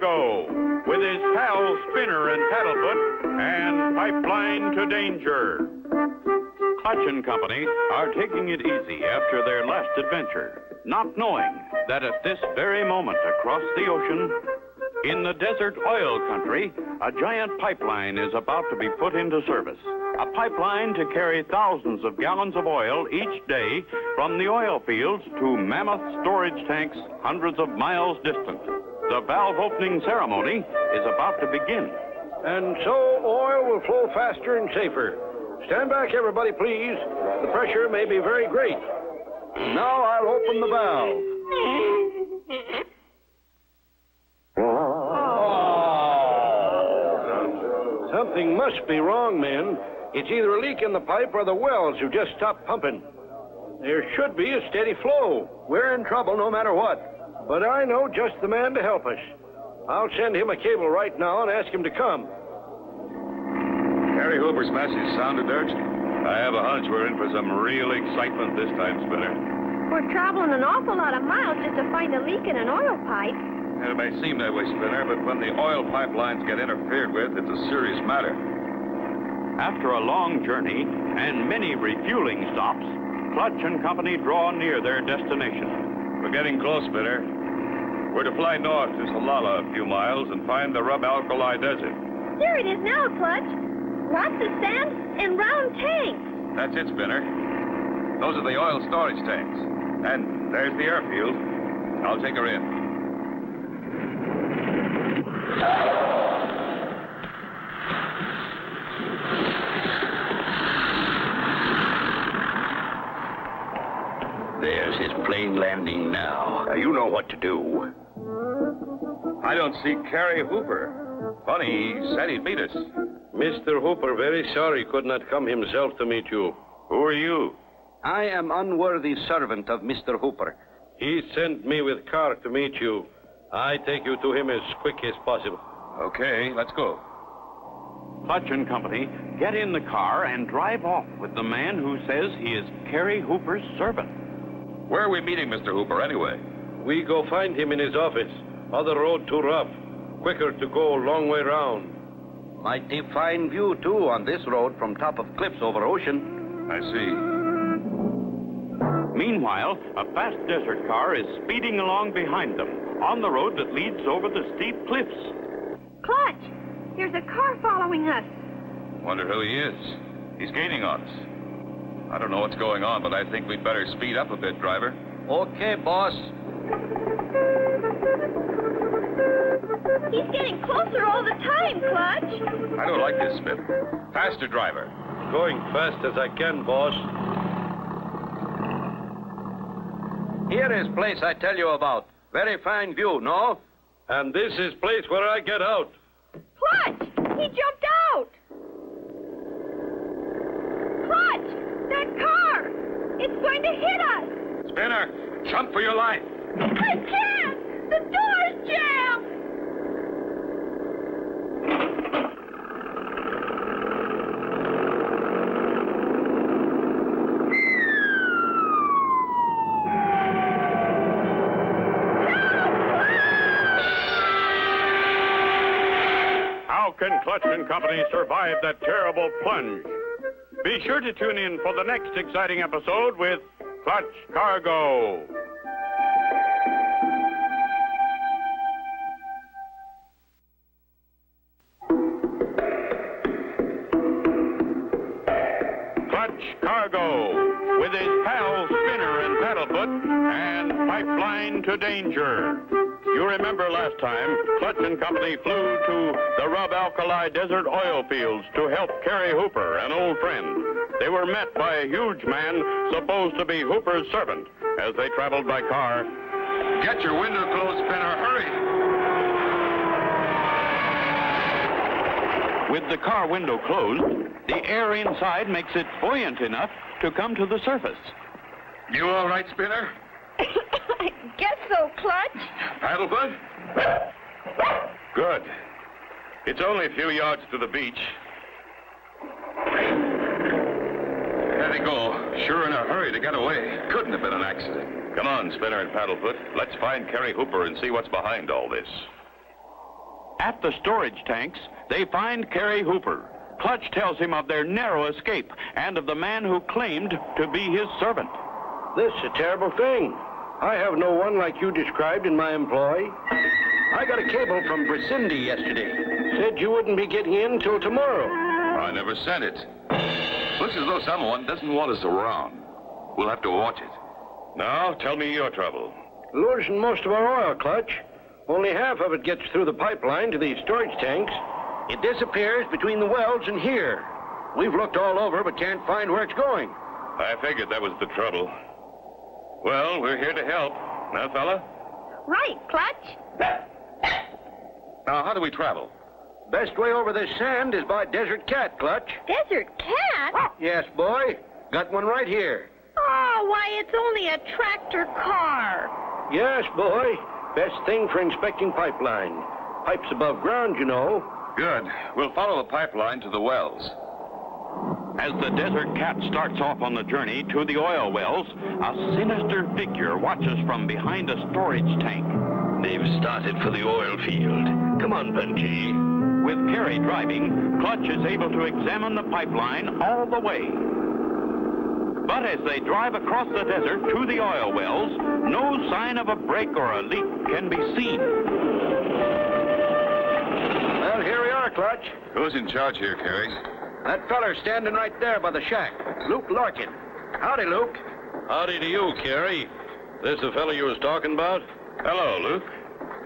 Cargo with his pals Spinner and Paddlefoot and Pipeline to Danger. Clutch and Company are taking it easy after their last adventure, not knowing that at this very moment across the ocean, in the desert oil country, a giant pipeline is about to be put into service. A pipeline to carry thousands of gallons of oil each day from the oil fields to mammoth storage tanks hundreds of miles distant. The valve opening ceremony is about to begin. And so oil will flow faster and safer. Stand back, everybody, please. The pressure may be very great. Now I'll open the valve. Something must be wrong, men. It's either a leak in the pipe or the wells have just stopped pumping. There should be a steady flow. We're in trouble no matter what. But I know just the man to help us. I'll send him a cable right now and ask him to come. Harry Hooper's message sounded urgent. I have a hunch we're in for some real excitement this time, Spinner. We're traveling an awful lot of miles just to find a leak in an oil pipe. It may seem that way, Spinner, but when the oil pipelines get interfered with, it's a serious matter. After a long journey and many refueling stops, Clutch and Company draw near their destination. We're getting close, Spinner. We're to fly north to Solala a few miles and find the Rub Alkali Desert. There it is now, Clutch. Lots of sand and round tanks. That's it, Spinner. Those are the oil storage tanks. And there's the airfield. I'll take her in. There's his plane landing now. You know what to do. I don't see Cary Hooper. Funny, he said he'd meet us. Mr. Hooper, very sorry could not come himself to meet you. Who are you? I am unworthy servant of Mr. Hooper. He sent me with car to meet you. I take you to him as quick as possible. Okay, let's go. Clutch and Company get in the car and drive off with the man who says he is Cary Hooper's servant. Where are we meeting Mr. Hooper, anyway? We go find him in his office. Other road too rough. Quicker to go, long way round. Mighty fine view, too, on this road from top of cliffs over ocean. I see. Meanwhile, a fast desert car is speeding along behind them on the road that leads over the steep cliffs. Clutch, there's a car following us. Wonder who he is. He's gaining on us. I don't know what's going on, but I think we'd better speed up a bit, driver. Okay, boss. He's getting closer all the time, Clutch. I don't like this, Smith. Faster, driver. Going fast as I can, boss. Here is place I tell you about. Very fine view, no? And this is place where I get out. Clutch, he jumped out. Clutch, that car. It's going to hit us. Spinner, jump for your life. I can't. The door's jammed. How can Clutch and Company survive that terrible plunge? Be sure to tune in for the next exciting episode with Clutch Cargo. Clutch Cargo with his pals Spinner and Paddlefoot and Pipeline to Danger. You remember last time, Clutch and Company flew to the Rub Alkali Desert oil fields to help Cary Hooper, an old friend. They were met by a huge man supposed to be Hooper's servant as they traveled by car. Get your window closed, Spinner. Hurry. With the car window closed, the air inside makes it buoyant enough to come to the surface. You all right, Spinner? I guess so, Clutch. Paddlefoot? Good. It's only a few yards to the beach. There they go. Sure in a hurry to get away. Couldn't have been an accident. Come on, Spinner and Paddlefoot. Let's find Cary Hooper and see what's behind all this. At the storage tanks, they find Carrie Hooper. Clutch tells him of their narrow escape and of the man who claimed to be his servant. This is a terrible thing. I have no one like you described in my employ. I got a cable from Brisindi yesterday. Said you wouldn't be getting in till tomorrow. I never sent it. Looks as though someone doesn't want us around. We'll have to watch it. Now, tell me your trouble. Losing most of our oil, Clutch. Only half of it gets through the pipeline to these storage tanks. It disappears between the wells and here. We've looked all over, but can't find where it's going. I figured that was the trouble. Well, we're here to help. Now, fella? Right, Clutch. Now, how do we travel? Best way over this sand is by Desert Cat, Clutch. Desert Cat? Yes, boy. Got one right here. Oh, why, it's only a tractor car. Yes, boy. Best thing for inspecting pipeline. Pipes above ground, you know. Good. We'll follow the pipeline to the wells. As the Desert Cat starts off on the journey to the oil wells, a sinister figure watches from behind a storage tank. They've started for the oil field. Come on, Punchy. With Carrie driving, Clutch is able to examine the pipeline all the way. But as they drive across the desert to the oil wells, no sign of a break or a leak can be seen. Well, here we are, Clutch. Who's in charge here, Carrie? That feller's standing right there by the shack. Luke Larkin. Howdy, Luke. Howdy to you, Carrie. This the fellow you was talking about? Hello, Luke.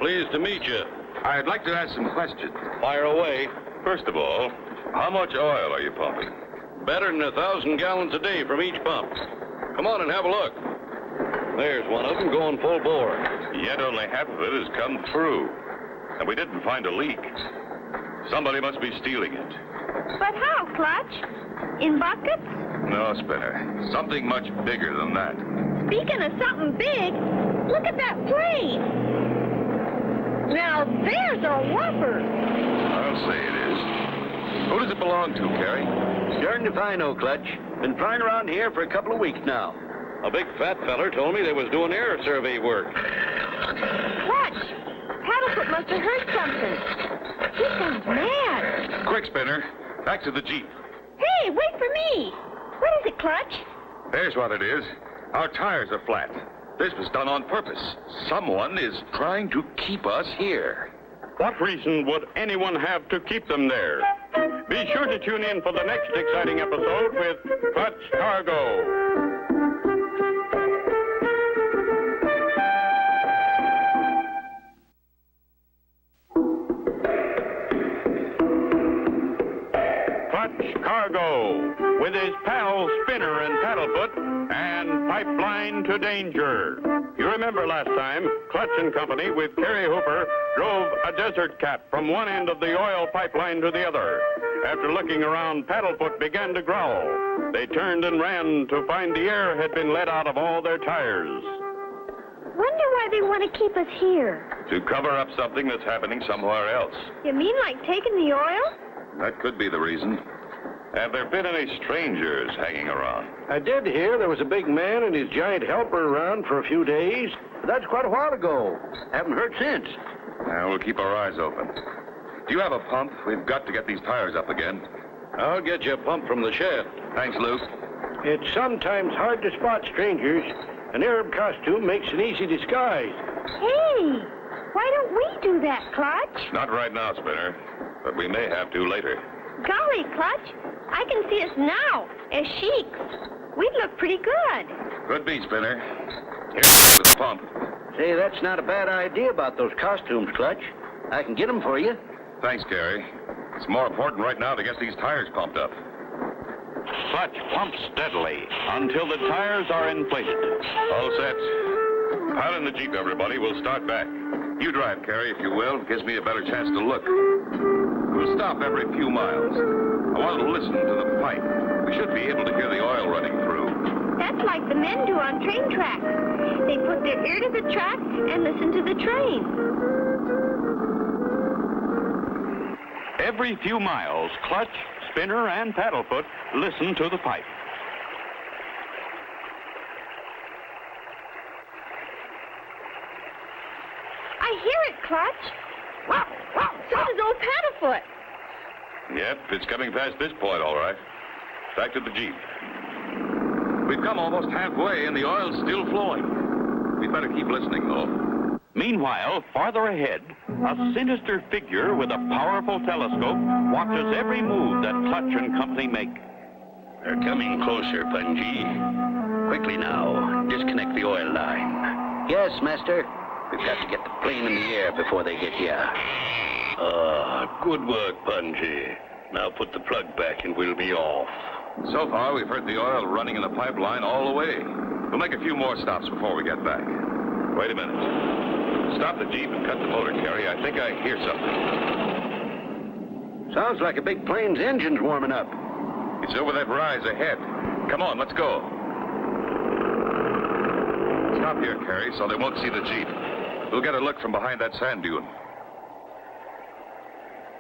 Pleased to meet you. I'd like to ask some questions. Fire away. First of all, how much oil are you pumping? Better than 1,000 gallons a day from each pump. Come on and have a look. There's one of them going full bore. Yet only half of it has come through. And we didn't find a leak. Somebody must be stealing it. But how, Clutch? In buckets? No, Spinner. Something much bigger than that. Speaking of something big, look at that plane. Now, there's a whopper. I'll say it is. Who does it belong to, Carrie? Darned if I know, Clutch. Been flying around here for a couple of weeks now. A big fat feller told me they was doing air survey work. Clutch, Paddlefoot must have heard something. He sounds mad. Quick, Spinner. Back to the Jeep. Hey, wait for me. What is it, Clutch? There's what it is. Our tires are flat. This was done on purpose. Someone is trying to keep us here. What reason would anyone have to keep them there? Be sure to tune in for the next exciting episode with Clutch Cargo. Clutch Cargo, with his pals Spinner and Paddlefoot, and Pipeline to Danger. You remember last time, Clutch and Company with Carrie Hooper drove a Desert Cat from one end of the oil pipeline to the other. After looking around, Paddlefoot began to growl. They turned and ran to find the air had been let out of all their tires. Wonder why they want to keep us here. To cover up something that's happening somewhere else. You mean like taking the oil? That could be the reason. Have there been any strangers hanging around? I did hear there was a big man and his giant helper around for a few days. But that's quite a while ago. Haven't heard since. Now, we'll keep our eyes open. Do you have a pump? We've got to get these tires up again. I'll get you a pump from the shed. Thanks, Luke. It's sometimes hard to spot strangers. An Arab costume makes an easy disguise. Hey, why don't we do that, Clutch? Not right now, Spinner, but we may have to later. Golly, Clutch, I can see us now as sheiks. We'd look pretty good. Could be, Spinner. Here's with the pump. Say, that's not a bad idea about those costumes, Clutch. I can get them for you. Thanks, Gary. It's more important right now to get these tires pumped up. Clutch pumps steadily until the tires are inflated. All set. Pile in the Jeep, everybody. We'll start back. You drive, Carrie, if you will. Gives me a better chance to look. We'll stop every few miles. I want to listen to the pipe. We should be able to hear the oil running through. That's like the men do on train tracks. They put their ear to the track and listen to the train. Every few miles, Clutch, Spinner, and Paddlefoot listen to the pipe. I hear it, Clutch. So does old Paddlefoot. Yep, it's coming past this point, all right. Back to the Jeep. We've come almost halfway, and the oil's still flowing. We'd better keep listening, though. Meanwhile, farther ahead, a sinister figure with a powerful telescope watches every move that Clutch and Company make. They're coming closer, Punji. Quickly now, disconnect the oil line. Yes, master. We've got to get the plane in the air before they get here. Good work, Punji. Now put the plug back and we'll be off. So far, we've heard the oil running in the pipeline all the way. We'll make a few more stops before we get back. Wait a minute. Stop the Jeep and cut the motor, Carrie. I think I hear something. Sounds like a big plane's engine's warming up. It's over that rise ahead. Come on, let's go. Stop here, Carrie, so they won't see the Jeep. We'll get a look from behind that sand dune.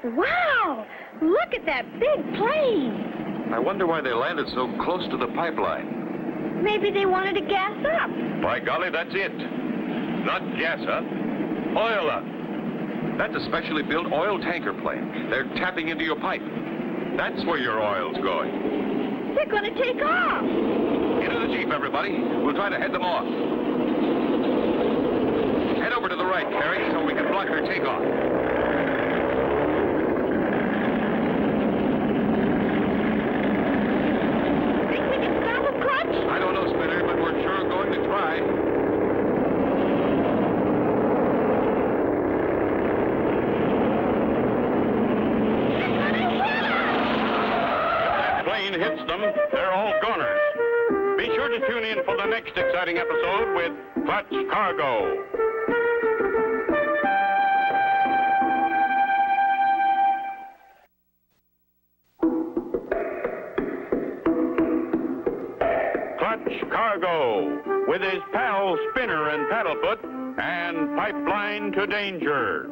Wow! Look at that big plane. I wonder why they landed so close to the pipeline. Maybe they wanted to gas up. By golly, that's it. Not gas up, oil up. That's a specially built oil tanker plane. They're tapping into your pipe. That's where your oil's going. They're going to take off. Into the Jeep, everybody. We'll try to head them off. Head over to the right, Carrie, so we can block their takeoff. Think we can stop them, Clutch? I don't know, Spinner, but we're sure going to try. Hits them, they're all goners. Be sure to tune in for the next exciting episode with Clutch Cargo. Clutch Cargo, with his pals Spinner and Paddlefoot, and Pipeline to Danger.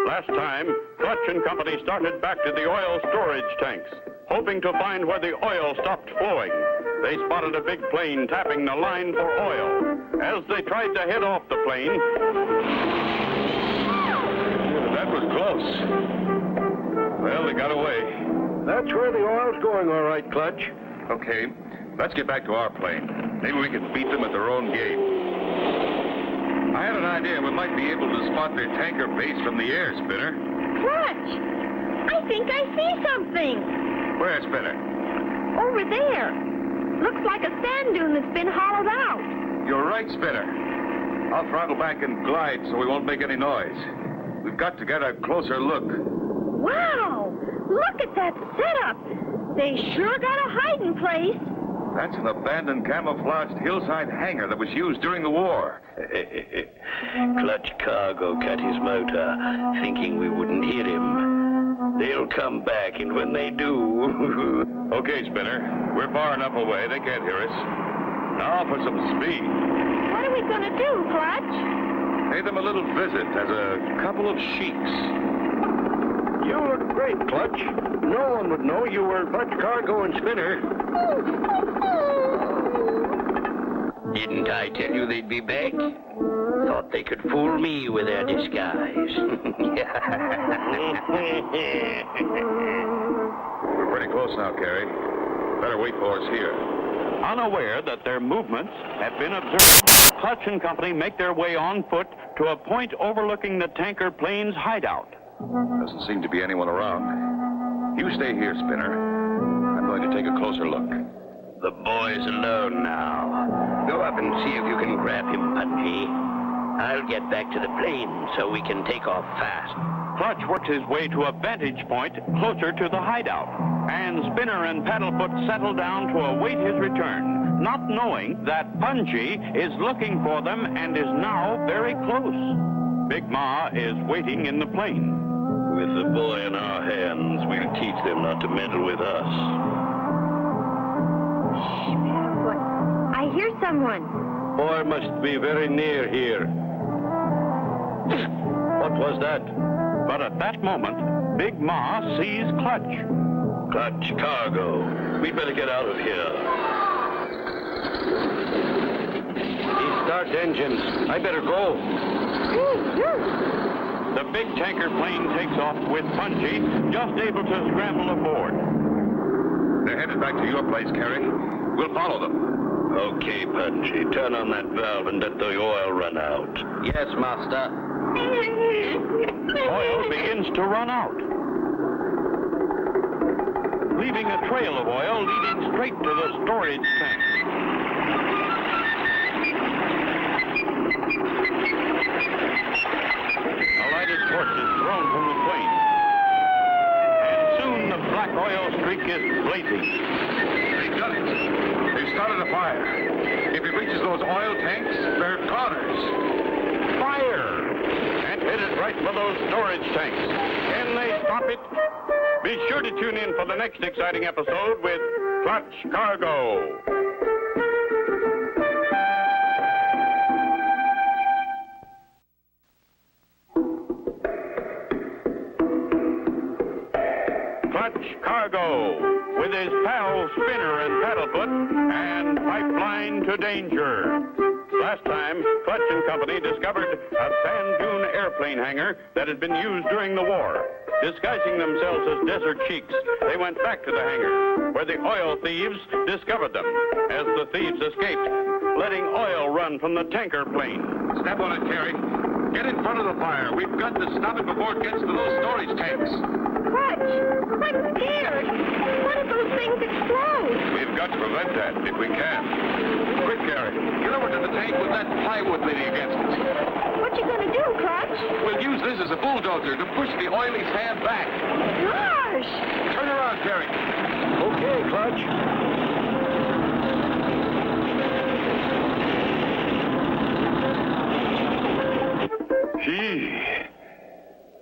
Last time, Clutch and Company started back to the oil storage tanks, hoping to find where the oil stopped flowing. They spotted a big plane tapping the line for oil. As they tried to head off the plane... That was close. Well, they got away. That's where the oil's going, all right, Clutch. Okay, let's get back to our plane. Maybe we can beat them at their own game. I had an idea we might be able to spot their tanker base from the air, Spinner. Clutch! I think I see something. Where, Spinner? Over there. Looks like a sand dune that's been hollowed out. You're right, Spinner. I'll throttle back and glide so we won't make any noise. We've got to get a closer look. Wow! Look at that setup. They sure got a hiding place. That's an abandoned camouflaged hillside hangar that was used during the war. Clutch Cargo cut his motor, thinking we wouldn't hear him. They'll come back, and when they do... Okay, Spinner. We're far enough away, they can't hear us. Now for some speed. What are we going to do, Clutch? Pay them a little visit as a couple of sheiks. You look great, Clutch. No one would know you were Clutch Cargo and Spinner. Didn't I tell you they'd be back? Thought they could fool me with their disguise. We're pretty close now, Carrie. Better wait for us here. Unaware that their movements have been observed, Clutch and Company make their way on foot to a point overlooking the tanker plane's hideout. Doesn't seem to be anyone around. You stay here, Spinner. I'm going to take a closer look. The boy's alone now. Go up and see if you can grab him, Punji. I'll get back to the plane so we can take off fast. Clutch works his way to a vantage point closer to the hideout, and Spinner and Paddlefoot settle down to await his return, not knowing that Punji is looking for them and is now very close. Big Ma is waiting in the plane. With the boy in our hands, we'll teach them not to meddle with us. What? I hear someone. Boy must be very near here. What was that? But at that moment, Big Ma sees Clutch. Clutch Cargo. We'd better get out of here. He start engines. I better go. The big tanker plane takes off with Punchy just able to scramble aboard. They're headed back to your place, Carrie. We'll follow them. Okay, Punchy, turn on that valve and let the oil run out. Yes, master. Oil begins to run out, leaving a trail of oil leading straight to the storage tank. A lighted torch is thrown from the plane, and soon the black oil streak is blazing. They've done it. They've started a fire. If it reaches those oil tanks, they're goners. Fire! And headed right for those storage tanks. Can they stop it? Be sure to tune in for the next exciting episode with Clutch Cargo. Clutch Cargo, with his pals Spinner and Paddlefoot, and Pipeline to Danger. Last time, Clutch and Company discovered a sand dune airplane hangar that had been used during the war. Disguising themselves as desert sheiks, they went back to the hangar, where the oil thieves discovered them. As the thieves escaped, letting oil run from the tanker plane. Step on it, Carrie. Get in front of the fire. We've got to stop it before it gets to those storage tanks. Clutch, I'm scared. What if those things explode? We've got to prevent that if we can. Quick, Carrie. Get over to the tank with that plywood leaning against it. What you gonna do, Clutch? We'll use this as a bulldozer to push the oily sand back. Gosh! Turn around, Carrie. Okay, Clutch. Gee.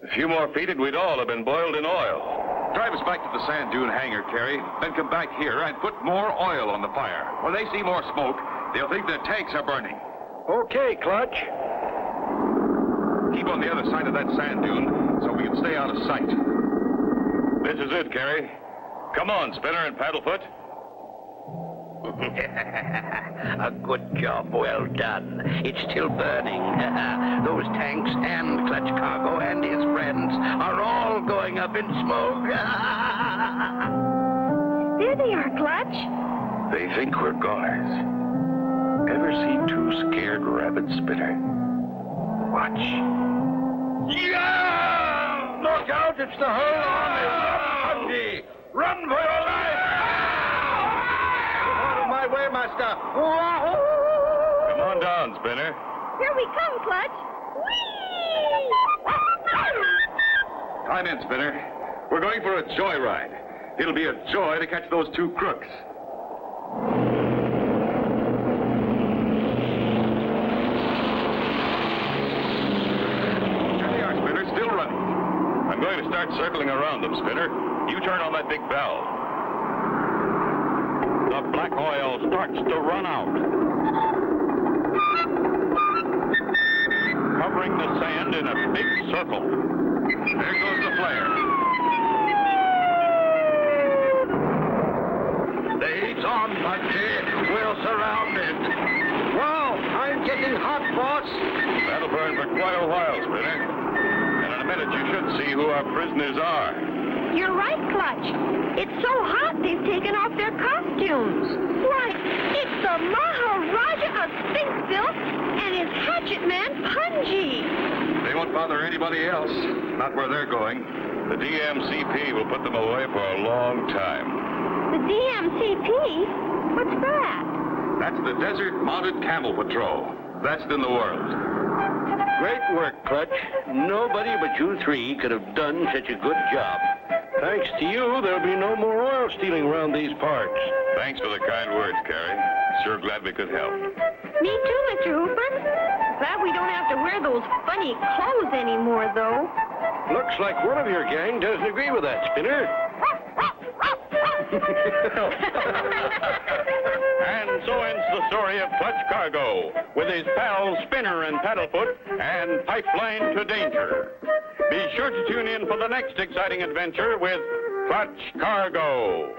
A few more feet and we'd all have been boiled in oil. Drive us back to the sand dune hangar, Carrie. Then come back here and put more oil on the fire. When they see more smoke, they'll think their tanks are burning. Okay, Clutch. Keep on the other side of that sand dune so we can stay out of sight. This is it, Carrie. Come on, Spinner and Paddlefoot. A good job, well done. It's still burning. Those tanks and Clutch Cargo and his friends are all going up in smoke. There they are, Clutch. They think we're goners. Ever see two scared rabbits, Spinner? Watch. Yeah! Look out, it's the whole army! Run for your life! Out of my way, master! Come on down, Spinner. Here we come, Clutch. Whee! Climb in, Spinner. We're going for a joyride. It'll be a joy to catch those two crooks. There they are, Spinner, still running. I'm going to start circling around them, Spinner. You turn on that big valve. The black oil starts to run out, covering the sand in a big circle. There goes the flare. The heat's on, Punchy. We're surrounded. Wow, I'm getting hot, boss. That'll burn for quite a while, Spinner. And in a minute, you should see who our prisoners are. You're right, Clutch. It's so hot they've taken off their costumes. Why, it's the Maharaja of Sphinxville and his hatchet man, Punchy. They won't bother anybody else. Not where they're going. The DMCP will put them away for a long time. The DMCP? What's that? That's the Desert Mounted Camel Patrol. Best in the world. Great work, Clutch. Nobody but you three could have done such a good job. Thanks to you, there'll be no more oil stealing around these parts. Thanks for the kind words, Carrie. Sure glad we could help. Me too, Mr. Hooper. Glad we don't have to wear those funny clothes anymore, though. Looks like one of your gang doesn't agree with that, Spinner. And so ends the story of Clutch Cargo, with his pals Spinner and Paddlefoot and Pipeline to Danger. Be sure to tune in for the next exciting adventure with Clutch Cargo.